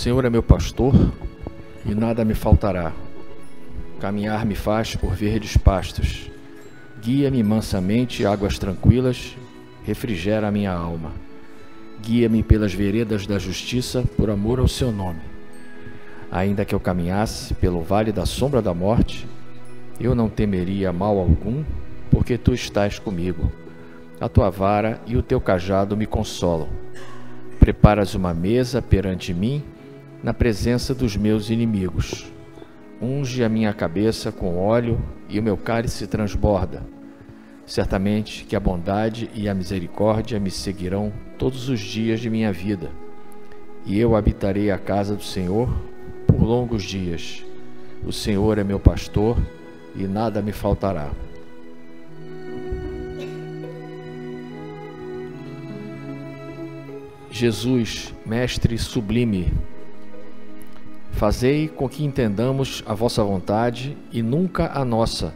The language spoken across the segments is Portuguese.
Senhor é meu pastor e nada me faltará. Caminhar me faz por verdes pastos. Guia-me mansamente a águas tranquilas, refrigera a minha alma. Guia-me pelas veredas da justiça, por amor ao seu nome. Ainda que eu caminhasse pelo vale da sombra da morte, eu não temeria mal algum, porque tu estás comigo. A tua vara e o teu cajado me consolam. Preparas uma mesa perante mim, na presença dos meus inimigos. Unge a minha cabeça com óleo e o meu cálice transborda. Certamente que a bondade e a misericórdia me seguirão todos os dias de minha vida, e eu habitarei a casa do Senhor por longos dias. O Senhor é meu pastor e nada me faltará. Jesus, Mestre sublime, fazei com que entendamos a vossa vontade e nunca a nossa,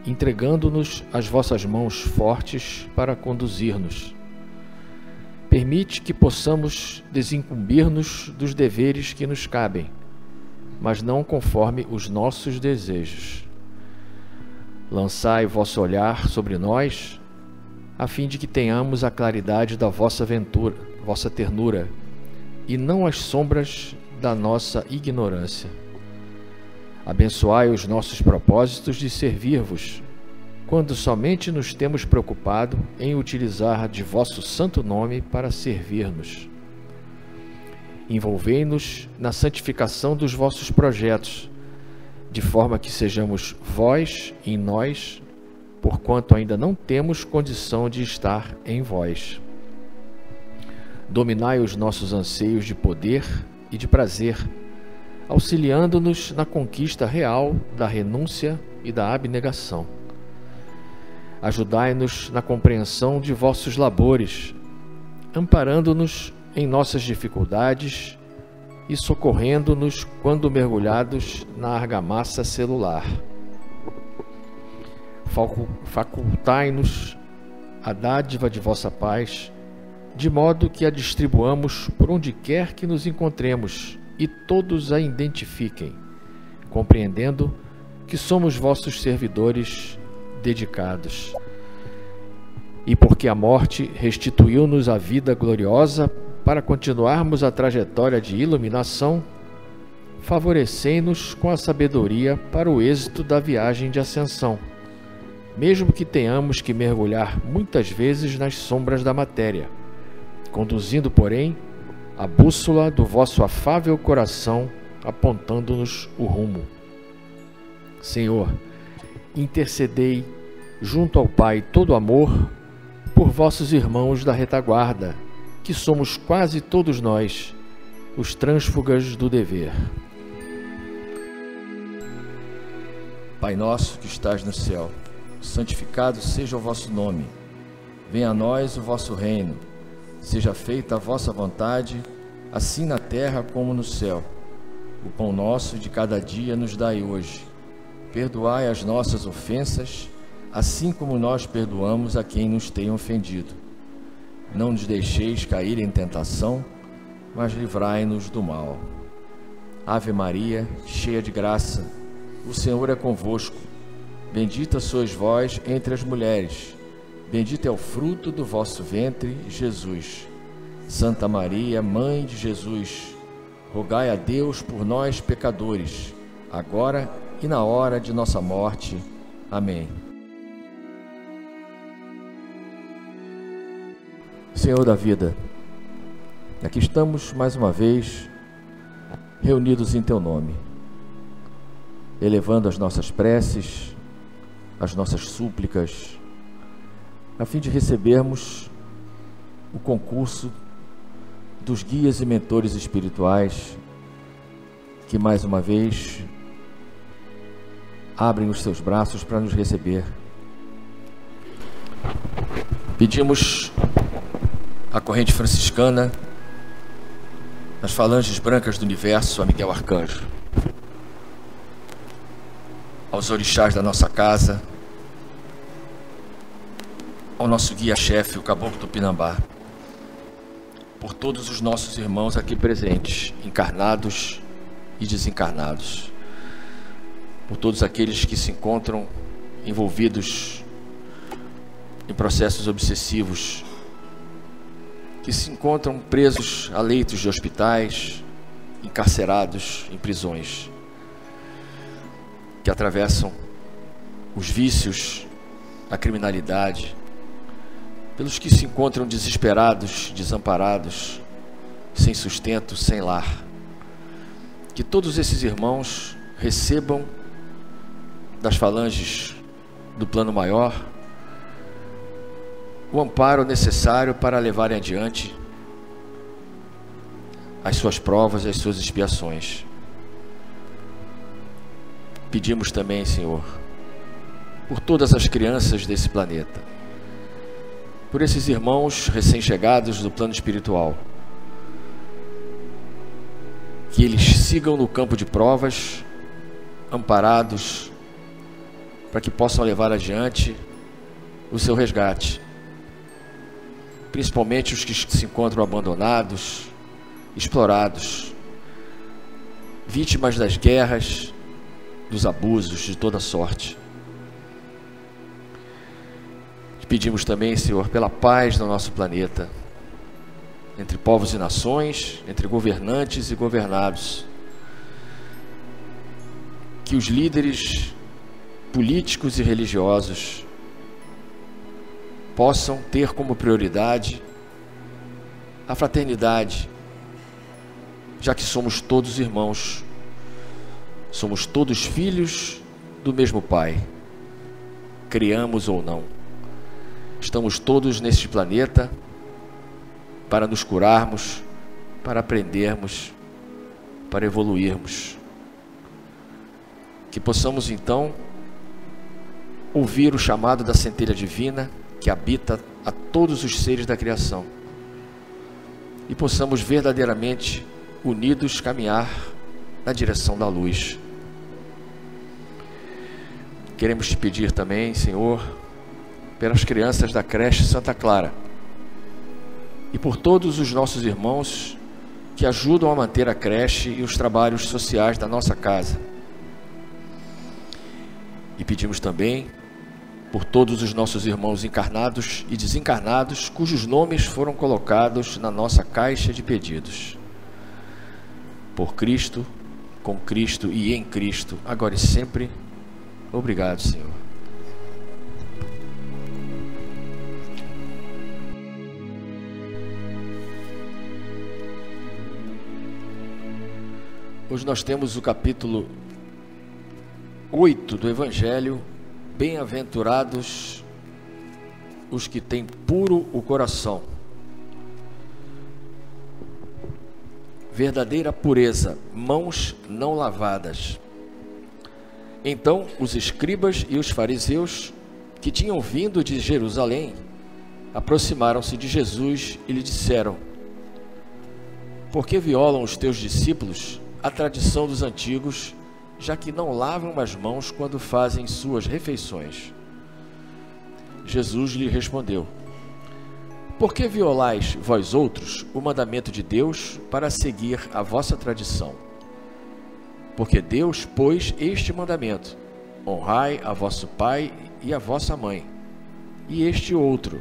entregando-nos às vossas mãos fortes para conduzir-nos. Permite que possamos desincumbir-nos dos deveres que nos cabem, mas não conforme os nossos desejos. Lançai vosso olhar sobre nós, a fim de que tenhamos a claridade da vossa ternura, e não as sombras da nossa ignorância. Abençoai os nossos propósitos de servir-vos, quando somente nos temos preocupado em utilizar de vosso santo nome para servir-nos. Envolvei-nos na santificação dos vossos projetos, de forma que sejamos vós em nós, porquanto ainda não temos condição de estar em vós. Dominai os nossos anseios de poder e de prazer, auxiliando-nos na conquista real da renúncia e da abnegação. Ajudai-nos na compreensão de vossos labores, amparando-nos em nossas dificuldades e socorrendo-nos quando mergulhados na argamassa celular. Facultai-nos a dádiva de vossa paz, de modo que a distribuamos por onde quer que nos encontremos e todos a identifiquem, compreendendo que somos vossos servidores dedicados. E porque a morte restituiu-nos a vida gloriosa para continuarmos a trajetória de iluminação, favorecei-nos com a sabedoria para o êxito da viagem de ascensão, mesmo que tenhamos que mergulhar muitas vezes nas sombras da matéria, conduzindo, porém, a bússola do vosso afável coração, apontando-nos o rumo. Senhor, intercedei junto ao Pai todo amor por vossos irmãos da retaguarda, que somos quase todos nós, os trânsfugas do dever. Pai nosso que estás no céu, santificado seja o vosso nome. Venha a nós o vosso reino. Seja feita a vossa vontade, assim na terra como no céu. O pão nosso de cada dia nos dai hoje. Perdoai as nossas ofensas, assim como nós perdoamos a quem nos tem ofendido. Não nos deixeis cair em tentação, mas livrai-nos do mal. Ave Maria, cheia de graça, o Senhor é convosco. Bendita sois vós entre as mulheres. Bendito é o fruto do vosso ventre, Jesus. Santa Maria, Mãe de Jesus, rogai a Deus por nós, pecadores, agora e na hora de nossa morte. Amém. Senhor da vida, aqui estamos mais uma vez reunidos em Teu nome, elevando as nossas preces, as nossas súplicas, a fim de recebermos o concurso dos guias e mentores espirituais que mais uma vez abrem os seus braços para nos receber. Pedimos a corrente franciscana, nas falanges brancas do universo, a Miguel Arcanjo, aos orixás da nossa casa, ao nosso guia-chefe, o Caboclo Tupinambá, por todos os nossos irmãos aqui presentes, encarnados e desencarnados, por todos aqueles que se encontram envolvidos em processos obsessivos, que se encontram presos a leitos de hospitais, encarcerados em prisões, que atravessam os vícios, a criminalidade, pelos que se encontram desesperados, desamparados, sem sustento, sem lar. Que todos esses irmãos recebam das falanges do plano maior o amparo necessário para levarem adiante as suas provas e as suas expiações. Pedimos também, Senhor, por todas as crianças desse planeta, por esses irmãos recém-chegados do plano espiritual, que eles sigam no campo de provas, amparados, para que possam levar adiante o seu resgate, principalmente os que se encontram abandonados, explorados, vítimas das guerras, dos abusos de toda sorte. Pedimos também, Senhor, pela paz no nosso planeta, entre povos e nações, entre governantes e governados. Que os líderes políticos e religiosos possam ter como prioridade a fraternidade, já que somos todos irmãos, somos todos filhos do mesmo Pai, criamos ou não. Estamos todos neste planeta para nos curarmos, para aprendermos, para evoluirmos. Que possamos então ouvir o chamado da centelha divina que habita a todos os seres da criação e possamos verdadeiramente unidos caminhar na direção da luz. Queremos te pedir também, Senhor, pelas crianças da creche Santa Clara e por todos os nossos irmãos que ajudam a manter a creche e os trabalhos sociais da nossa casa. E pedimos também por todos os nossos irmãos encarnados e desencarnados cujos nomes foram colocados na nossa caixa de pedidos. Por Cristo, com Cristo e em Cristo, agora e sempre. Obrigado, Senhor. Hoje nós temos o capítulo 8 do Evangelho. Bem-aventurados os que têm puro o coração. Verdadeira pureza, mãos não lavadas. Então os escribas e os fariseus, que tinham vindo de Jerusalém, aproximaram-se de Jesus e lhe disseram: por que violam os teus discípulos a tradição dos antigos, já que não lavam as mãos quando fazem suas refeições? Jesus lhe respondeu: por que violais, vós outros, o mandamento de Deus para seguir a vossa tradição? Porque Deus pôs este mandamento: honrai a vosso pai e a vossa mãe. E este outro: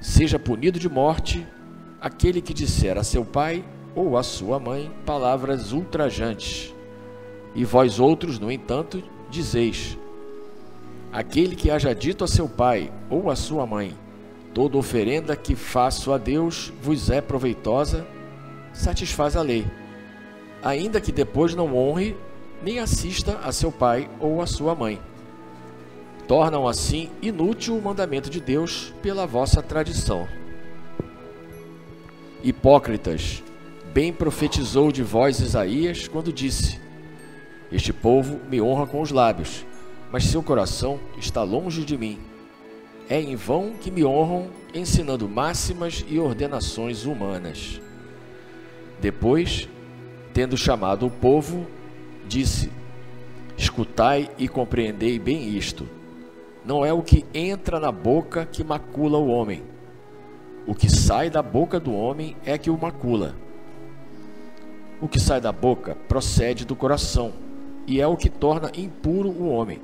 seja punido de morte aquele que disser a seu pai ou a sua mãe palavras ultrajantes. E vós outros, no entanto, dizeis: aquele que haja dito a seu pai ou a sua mãe, toda oferenda que faço a Deus vos é proveitosa, satisfaz a lei, ainda que depois não honre nem assista a seu pai ou a sua mãe. Tornam assim inútil o mandamento de Deus pela vossa tradição. Hipócritas, bem profetizou de vós Isaías quando disse: este povo me honra com os lábios, mas seu coração está longe de mim. É em vão que me honram, ensinando máximas e ordenações humanas. Depois, tendo chamado o povo, disse: escutai e compreendei bem isto. Não é o que entra na boca que macula o homem, O que sai da boca do homem é que o macula. O que sai da boca procede do coração, e é o que torna impuro o homem,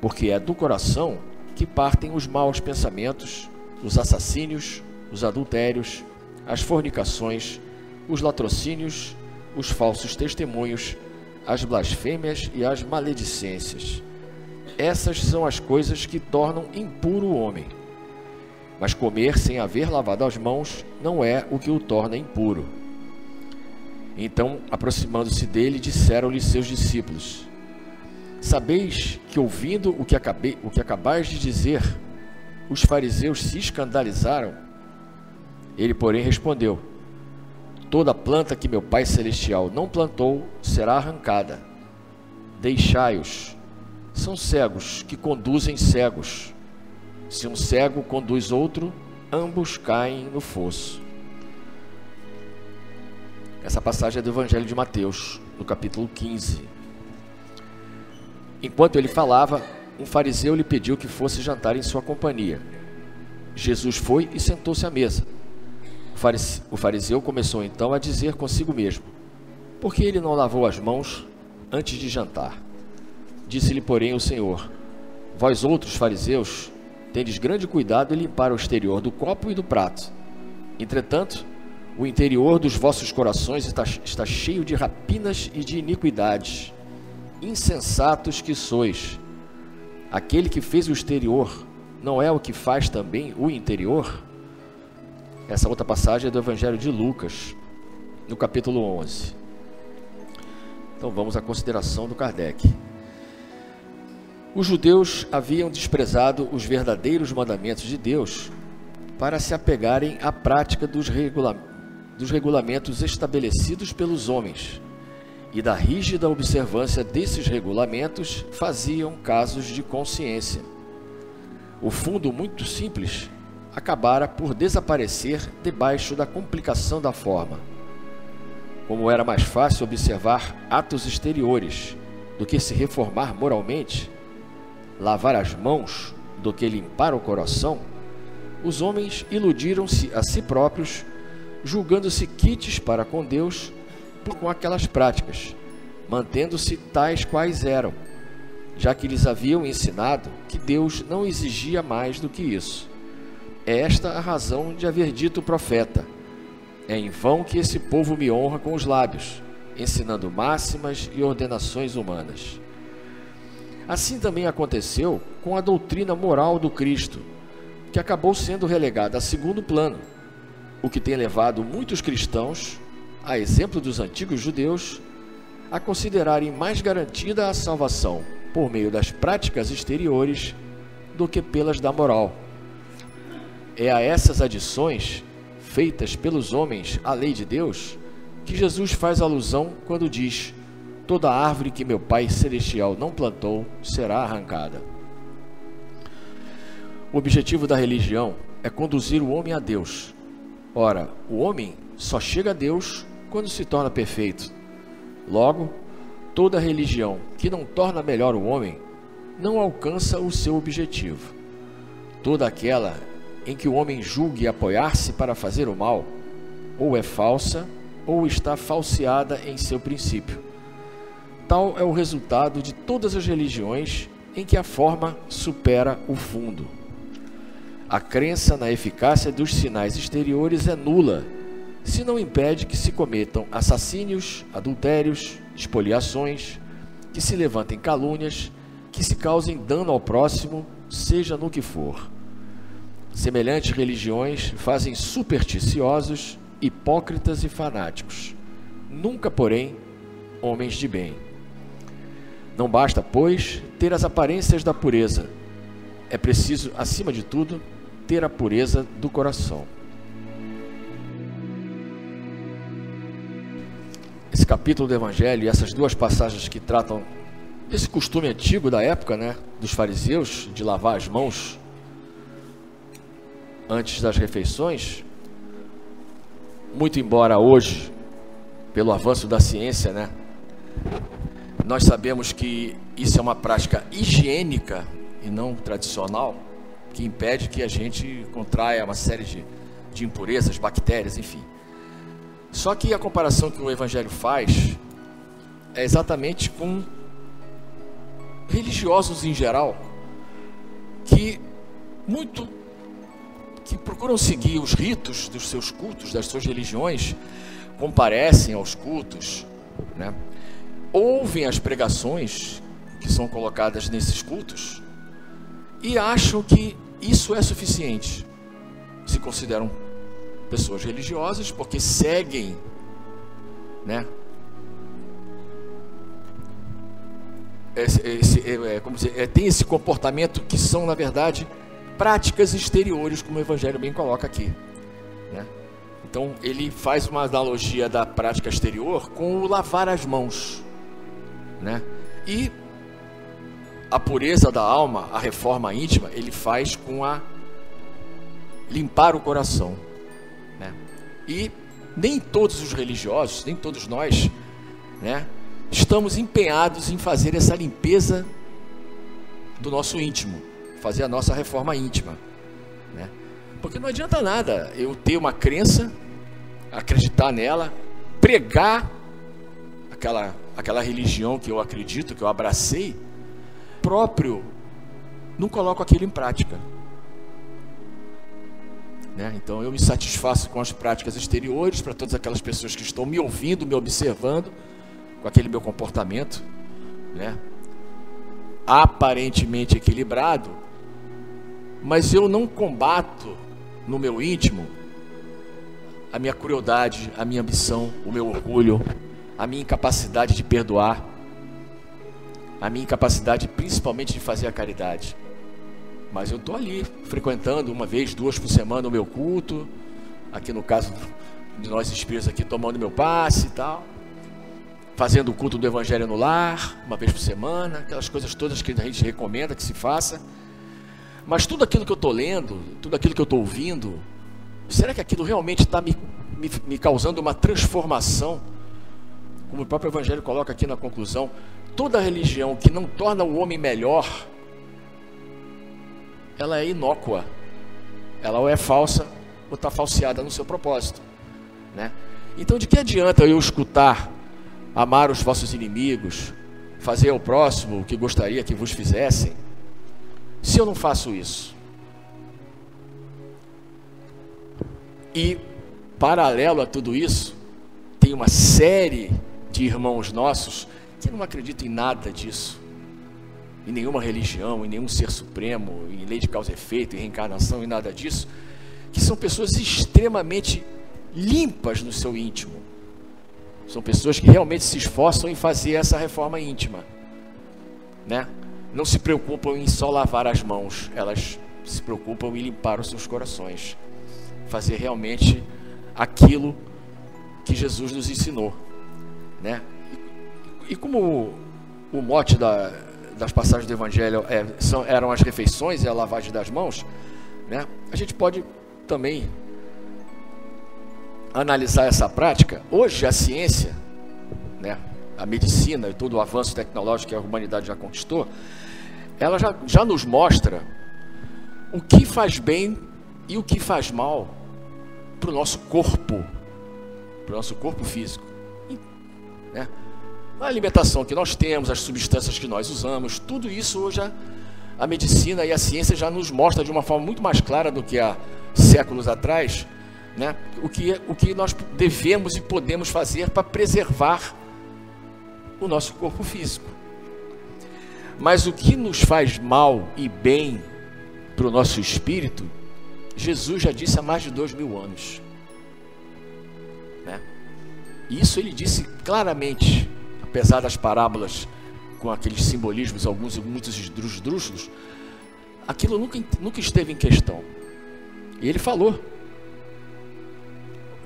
porque é do coração que partem os maus pensamentos, os assassínios, os adultérios, as fornicações, os latrocínios, os falsos testemunhos, as blasfêmias e as maledicências. Essas são as coisas que tornam impuro o homem. Mas comer sem haver lavado as mãos não é o que o torna impuro. Então, aproximando-se dele, disseram-lhe seus discípulos: Sabeis que, ouvindo o que acabais de dizer, os fariseus se escandalizaram? Ele, porém, respondeu: Toda planta que meu Pai Celestial não plantou será arrancada. Deixai-os. São cegos que conduzem cegos. Se um cego conduz outro, ambos caem no fosso. Essa passagem é do Evangelho de Mateus, no capítulo 15. Enquanto ele falava, um fariseu lhe pediu que fosse jantar em sua companhia. Jesus foi e sentou-se à mesa. O fariseu começou então a dizer consigo mesmo: Por que ele não lavou as mãos antes de jantar? Disse-lhe, porém, o Senhor: Vós outros fariseus tendes grande cuidado em limpar o exterior do copo e do prato. Entretanto, o interior dos vossos corações está cheio de rapinas e de iniquidades. Insensatos que sois! Aquele que fez o exterior não é o que faz também o interior? Essa outra passagem é do Evangelho de Lucas, no capítulo 11. Então vamos à consideração do Kardec. Os judeus haviam desprezado os verdadeiros mandamentos de Deus para se apegarem à prática dos regulamentos estabelecidos pelos homens, e da rígida observância desses regulamentos faziam casos de consciência. O fundo muito simples acabara por desaparecer debaixo da complicação da forma. Como era mais fácil observar atos exteriores do que se reformar moralmente, lavar as mãos do que limpar o coração, os homens iludiram-se a si próprios, julgando-se quites para com Deus com aquelas práticas, mantendo-se tais quais eram, já que lhes haviam ensinado que Deus não exigia mais do que isso. É esta a razão de haver dito o profeta: É em vão que esse povo me honra com os lábios, ensinando máximas e ordenações humanas. Assim também aconteceu com a doutrina moral do Cristo, que acabou sendo relegada a segundo plano, o que tem levado muitos cristãos, a exemplo dos antigos judeus, a considerarem mais garantida a salvação por meio das práticas exteriores do que pelas da moral. É a essas adições, feitas pelos homens à lei de Deus, que Jesus faz alusão quando diz: Toda árvore que meu Pai Celestial não plantou será arrancada. O objetivo da religião é conduzir o homem a Deus. Ora, o homem só chega a Deus quando se torna perfeito. Logo, toda religião que não torna melhor o homem não alcança o seu objetivo. Toda aquela em que o homem julgue apoiar-se para fazer o mal, ou é falsa, ou está falseada em seu princípio. Tal é o resultado de todas as religiões em que a forma supera o fundo. A crença na eficácia dos sinais exteriores é nula, se não impede que se cometam assassínios, adultérios, espoliações, que se levantem calúnias, que se causem dano ao próximo, seja no que for. Semelhantes religiões fazem supersticiosos, hipócritas e fanáticos, nunca, porém, homens de bem. Não basta, pois, ter as aparências da pureza. É preciso, acima de tudo, ter a pureza do coração. Esse capítulo do Evangelho e essas duas passagens que tratam desse costume antigo da época, dos fariseus, de lavar as mãos antes das refeições, muito embora hoje, pelo avanço da ciência, nós sabemos que isso é uma prática higiênica e não tradicional, que impede que a gente contraia uma série de de impurezas, bactérias, enfim. Só que a comparação que o Evangelho faz é exatamente com religiosos em geral, que procuram seguir os ritos dos seus cultos, das suas religiões, comparecem aos cultos, né? Ouvem as pregações que são colocadas nesses cultos e acham que isso é suficiente. Se consideram pessoas religiosas porque seguem, né, tem esse comportamento que são, na verdade, práticas exteriores, como o Evangelho bem coloca aqui, né? Então ele faz uma analogia da prática exterior com o lavar as mãos, né? E a pureza da alma, a reforma íntima, ele faz com a limpar o coração, né? E nem todos os religiosos, nem todos nós, né, estamos empenhados em fazer essa limpeza do nosso íntimo, fazer a nossa reforma íntima, né? Porque não adianta nada eu ter uma crença, acreditar nela, pregar aquela religião que eu acredito, que eu abracei, próprio não coloco aquilo em prática, né? Então eu me satisfaço com as práticas exteriores para todas aquelas pessoas que estão me ouvindo, me observando, com aquele meu comportamento, né, aparentemente equilibrado, mas eu não combato no meu íntimo a minha crueldade, a minha ambição, o meu orgulho, a minha incapacidade de perdoar, a minha incapacidade principalmente de fazer a caridade. Mas eu estou ali, frequentando 1 vez, 2 por semana o meu culto, aqui no caso de nós espíritos aqui, tomando meu passe e tal, fazendo o culto do Evangelho no lar, 1 vez por semana, aquelas coisas todas que a gente recomenda que se faça. Mas tudo aquilo que eu estou lendo, tudo aquilo que eu estou ouvindo, será que aquilo realmente está me causando uma transformação? Como o próprio Evangelho coloca aqui na conclusão, toda religião que não torna o homem melhor, ela é inócua, ela ou é falsa ou está falseada no seu propósito, né? Então de que adianta eu escutar amar os vossos inimigos, fazer ao próximo o que gostaria que vos fizessem, se eu não faço isso? E paralelo a tudo isso, tem uma série de irmãos nossos que não acreditam em nada disso, em nenhuma religião, em nenhum ser supremo, em lei de causa e efeito, em reencarnação, em nada disso, que são pessoas extremamente limpas no seu íntimo. São pessoas que realmente se esforçam em fazer essa reforma íntima, né? Não se preocupam em só lavar as mãos, elas se preocupam em limpar os seus corações, fazer realmente aquilo que Jesus nos ensinou, né? E como o mote das passagens do Evangelho eram as refeições e a lavagem das mãos, né, a gente pode também analisar essa prática. Hoje a ciência, né, a medicina e todo o avanço tecnológico que a humanidade já conquistou, ela já nos mostra o que faz bem e o que faz mal para o nosso corpo físico, né? A alimentação que nós temos, as substâncias que nós usamos, tudo isso hoje a medicina e a ciência já nos mostra de uma forma muito mais clara do que há séculos atrás, né, o que nós devemos e podemos fazer para preservar o nosso corpo físico. Mas o que nos faz mal e bem para o nosso espírito, Jesus já disse há mais de 2000 anos, né? Isso ele disse claramente, apesar das parábolas com aqueles simbolismos, alguns e muitos esdrúxulos, aquilo nunca esteve em questão. E ele falou: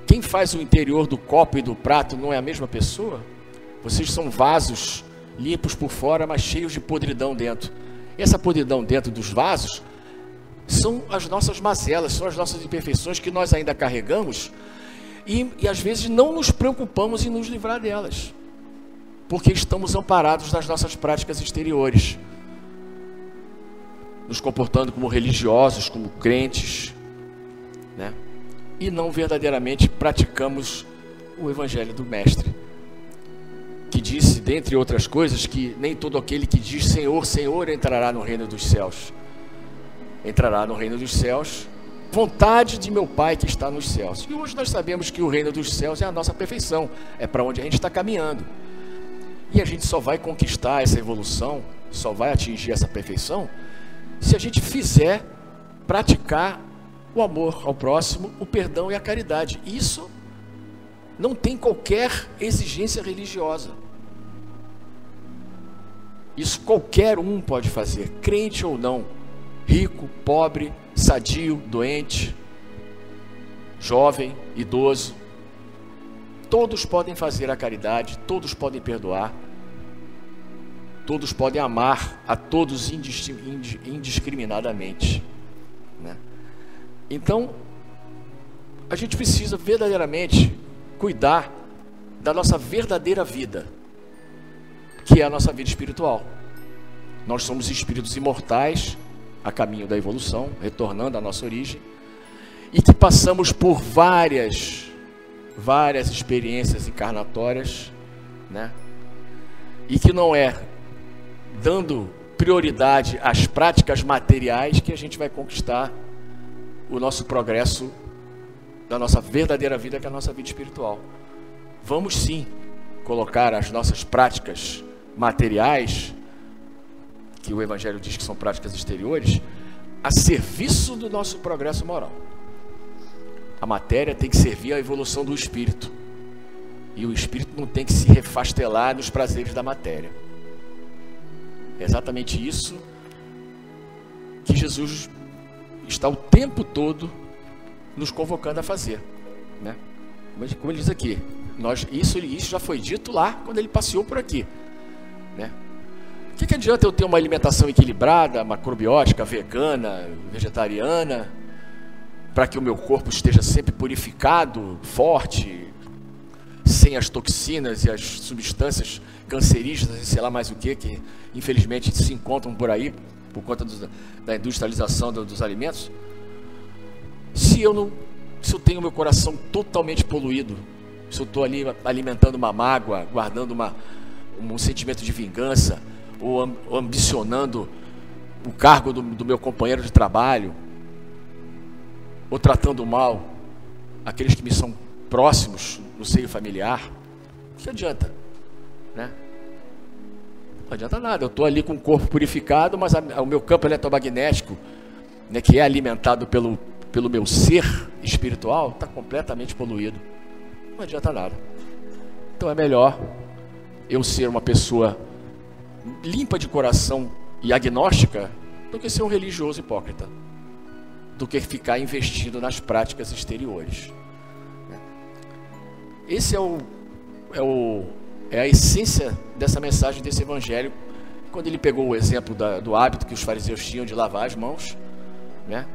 quem faz o interior do copo e do prato não é a mesma pessoa? Vocês são vasos limpos por fora, mas cheios de podridão dentro. E essa podridão dentro dos vasos são as nossas mazelas, são as nossas imperfeições que nós ainda carregamos e às vezes não nos preocupamos em nos livrar delas, porque estamos amparados nas nossas práticas exteriores, nos comportando como religiosos, como crentes, né? e não verdadeiramente praticamos o Evangelho do Mestre, que disse, dentre outras coisas, que nem todo aquele que diz Senhor, Senhor entrará no reino dos céus. Entrará no reino dos céus vontade de meu Pai que está nos céus. E hoje nós sabemos que o reino dos céus é a nossa perfeição, é para onde a gente está caminhando. E a gente só vai conquistar essa evolução, só vai atingir essa perfeição, se a gente fizer praticar o amor ao próximo, o perdão e a caridade. Isso não tem qualquer exigência religiosa. Isso qualquer um pode fazer, crente ou não, rico, pobre, sadio, doente, jovem, idoso. Todos podem fazer a caridade, todos podem perdoar, todos podem amar a todos indiscriminadamente, né? Então, a gente precisa verdadeiramente cuidar da nossa verdadeira vida, que é a nossa vida espiritual. Nós somos espíritos imortais, a caminho da evolução, retornando à nossa origem, e que passamos por várias experiências encarnatórias, né? E que não é dando prioridade às práticas materiais que a gente vai conquistar o nosso progresso da nossa verdadeira vida, que é a nossa vida espiritual. Vamos sim colocar as nossas práticas materiais, que o Evangelho diz que são práticas exteriores, a serviço do nosso progresso moral. A matéria tem que servir à evolução do espírito, e o espírito não tem que se refastelar nos prazeres da matéria. É exatamente isso que Jesus está o tempo todo nos convocando a fazer, né? Como ele diz aqui, isso já foi dito lá quando ele passeou por aqui, né? O que adianta eu ter uma alimentação equilibrada, macrobiótica, vegana, vegetariana, para que o meu corpo esteja sempre purificado, forte, sem as toxinas e as substâncias cancerígenas e sei lá mais o que infelizmente se encontram por aí por conta da industrialização dos alimentos? Se eu tenho meu coração totalmente poluído, se eu estou ali alimentando uma mágoa, guardando um sentimento de vingança, ou ambicionando o cargo do meu companheiro de trabalho, ou tratando mal aqueles que me são próximos no seio familiar, o que adianta, né? Não adianta nada. Eu estou ali com o corpo purificado, mas o meu campo eletromagnético, né, que é alimentado pelo meu ser espiritual, está completamente poluído. Não adianta nada. Então é melhor eu ser uma pessoa limpa de coração e agnóstica do que ser um religioso hipócrita, do que ficar investido nas práticas exteriores. Esse é a essência dessa mensagem, desse evangelho, quando ele pegou o exemplo do hábito que os fariseus tinham de lavar as mãos, né?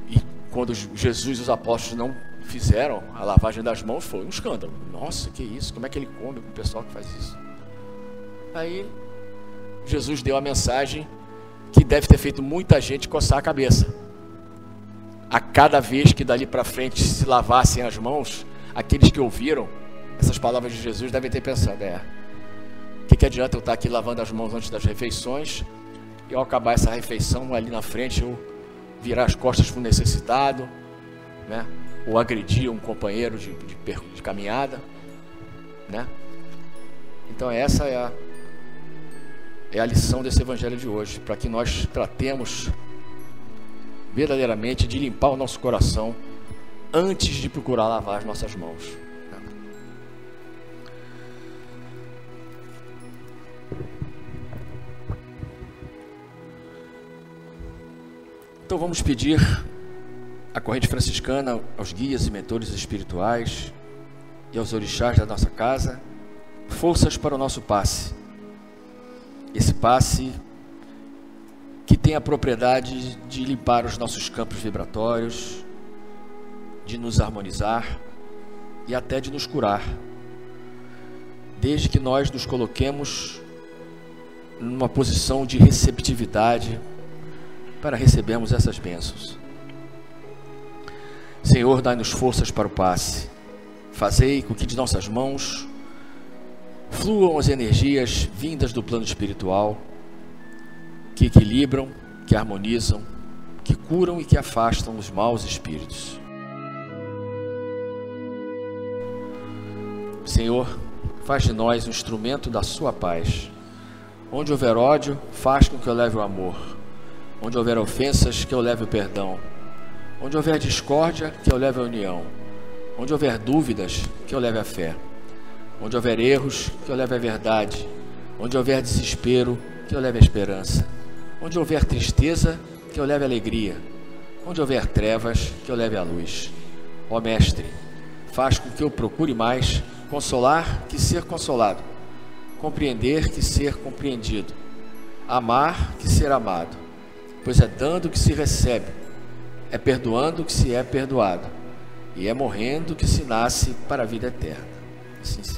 E quando Jesus e os apóstolos não fizeram a lavagem das mãos, foi um escândalo. Nossa, que isso? Como é que ele come com o pessoal que faz isso? Aí Jesus deu a mensagem que deve ter feito muita gente coçar a cabeça. A cada vez que dali para frente se lavassem as mãos, aqueles que ouviram essas palavras de Jesus devem ter pensado: o que adianta eu estar aqui lavando as mãos antes das refeições, e ao acabar essa refeição ali na frente eu virar as costas para o necessitado, né? Ou agredir um companheiro de caminhada, né? Então essa é a lição desse evangelho de hoje, para que nós tratemos verdadeiramente de limpar o nosso coração antes de procurar lavar as nossas mãos. Então vamos pedir à corrente franciscana, aos guias e mentores espirituais e aos orixás da nossa casa, forças para o nosso passe. Esse passe que tem a propriedade de limpar os nossos campos vibratórios, de nos harmonizar e até de nos curar, desde que nós nos coloquemos numa posição de receptividade para recebermos essas bênçãos. Senhor, dai-nos forças para o passe. Fazei com que de nossas mãos fluam as energias vindas do plano espiritual, que equilibram, que harmonizam, que curam e que afastam os maus espíritos. Senhor, faz de nós um instrumento da sua paz. Onde houver ódio, faz com que eu leve o amor. Onde houver ofensas, que eu leve o perdão. Onde houver discórdia, que eu leve a união. Onde houver dúvidas, que eu leve a fé. Onde houver erros, que eu leve a verdade. Onde houver desespero, que eu leve a esperança. Onde houver tristeza, que eu leve a alegria. Onde houver trevas, que eu leve a luz. Ó Mestre, faz com que eu procure mais consolar que ser consolado, compreender que ser compreendido, amar que ser amado, pois é dando que se recebe, é perdoando que se é perdoado, e é morrendo que se nasce para a vida eterna. Assim seja.